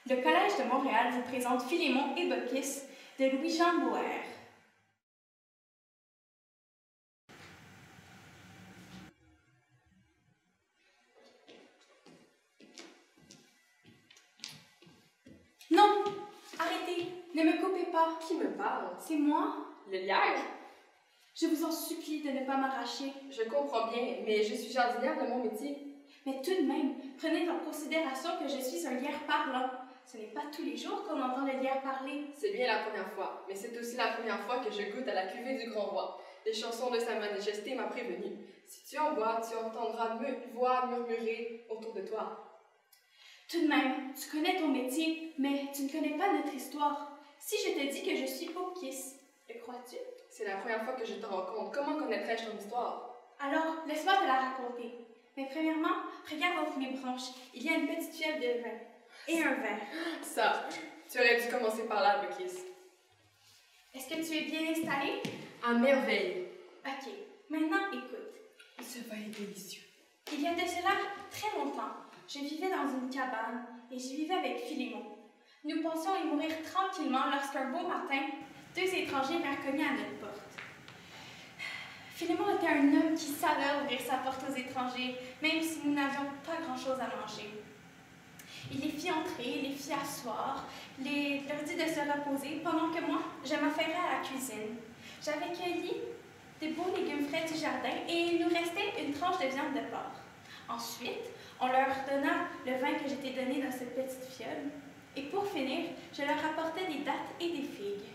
Le Collège de Montréal vous présente Philémon et Baucis de Louis-Jean Boer. Non! Arrêtez! Ne me coupez pas! Qui me parle? C'est moi? Le lierre? Je vous en supplie de ne pas m'arracher. Je comprends bien, mais je suis jardinière de mon métier. Mais tout de même, prenez en considération que je suis un lierre parlant. Ce n'est pas tous les jours qu'on entend le lierre parler. C'est bien la première fois, mais c'est aussi la première fois que je goûte à la cuvée du grand roi. Les chansons de Sa Majesté m'a prévenu. Si tu en bois, tu entendras voix murmurer autour de toi. Tout de même, tu connais ton métier, mais tu ne connais pas notre histoire. Si je te dis que je suis Baucis, le crois-tu? C'est la première fois que je te rencontre. Comment connaîtrais-je ton histoire? Alors, laisse-moi te la raconter. Mais premièrement, regarde entre mes branches. Il y a une petite fiole de vin et un verre. Ça, tu aurais dû commencer par là, Baucis. Est-ce que tu es bien installé? À merveille. Ok, maintenant écoute. Ce vin est délicieux. Il y a de cela très longtemps, je vivais dans une cabane et je vivais avec Philémon. Nous pensions y mourir tranquillement lorsqu'un beau matin, deux étrangers vinrent cogner à notre porte. Philémon était un homme qui savait ouvrir sa porte aux étrangers, même si nous n'avions pas grand-chose à manger. Il les fit entrer, les fit asseoir, leur dit de se reposer, pendant que moi, je m'affairais à la cuisine. J'avais cueilli des beaux légumes frais du jardin et il nous restait une tranche de viande de porc. Ensuite, on leur donna le vin que j'étais donné dans cette petite fiole. Et pour finir, je leur apportais des dattes et des figues.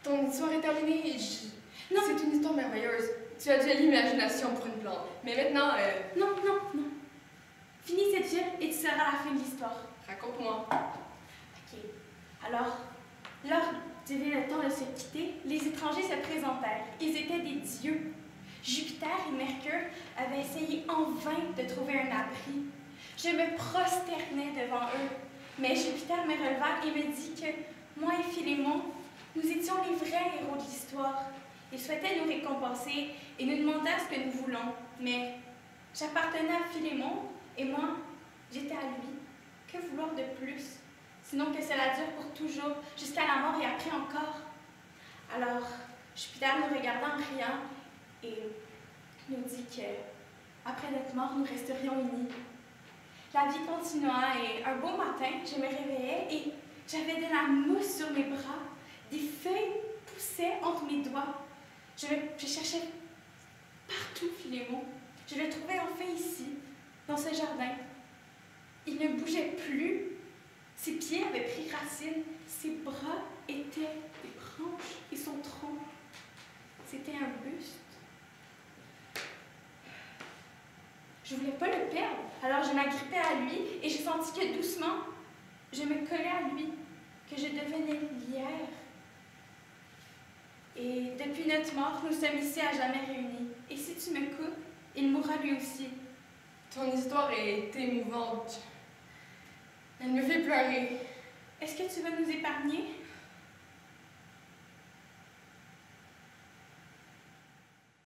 Ton histoire est terminée. Non. C'est une histoire merveilleuse. Tu as de l'imagination pour une plante. Mais maintenant, Non. Finis cette fiole et tu sauras la fin de l'histoire. raconte-moi. Ok. Alors, lors du le temps de se quitter, les étrangers se présentèrent. Ils étaient des dieux. Jupiter et Mercure avaient essayé en vain de trouver un abri. Je me prosternais devant eux, mais Jupiter me releva et me dit que moi et Philémon, nous étions les vrais héros de l'histoire. Il souhaitait nous récompenser et nous demander ce que nous voulons, mais j'appartenais à Philémon et moi, j'étais à lui. Que vouloir de plus? Sinon que cela dure pour toujours, jusqu'à la mort et après encore. Alors, Jupiter nous regarda en riant et nous dit que, après notre mort, nous resterions unis. La vie continua et un beau matin, je me réveillais et j'avais de la mousse sur mes bras. Des feuilles poussaient entre mes doigts. Je cherchais partout Philémon. Je le trouvais enfin ici, dans ce jardin. Il ne bougeait plus. Ses pieds avaient pris racine. Ses bras étaient des branches et son tronc, c'était un buste. Je ne voulais pas le perdre, alors je m'agrippais à lui et j'ai senti que doucement, je me collais à lui, que je devenais lierre. Et depuis notre mort, nous sommes ici à jamais réunis. Et si tu me coupes, il mourra lui aussi. Ton histoire est émouvante. Elle me fait pleurer. Est-ce que tu vas nous épargner?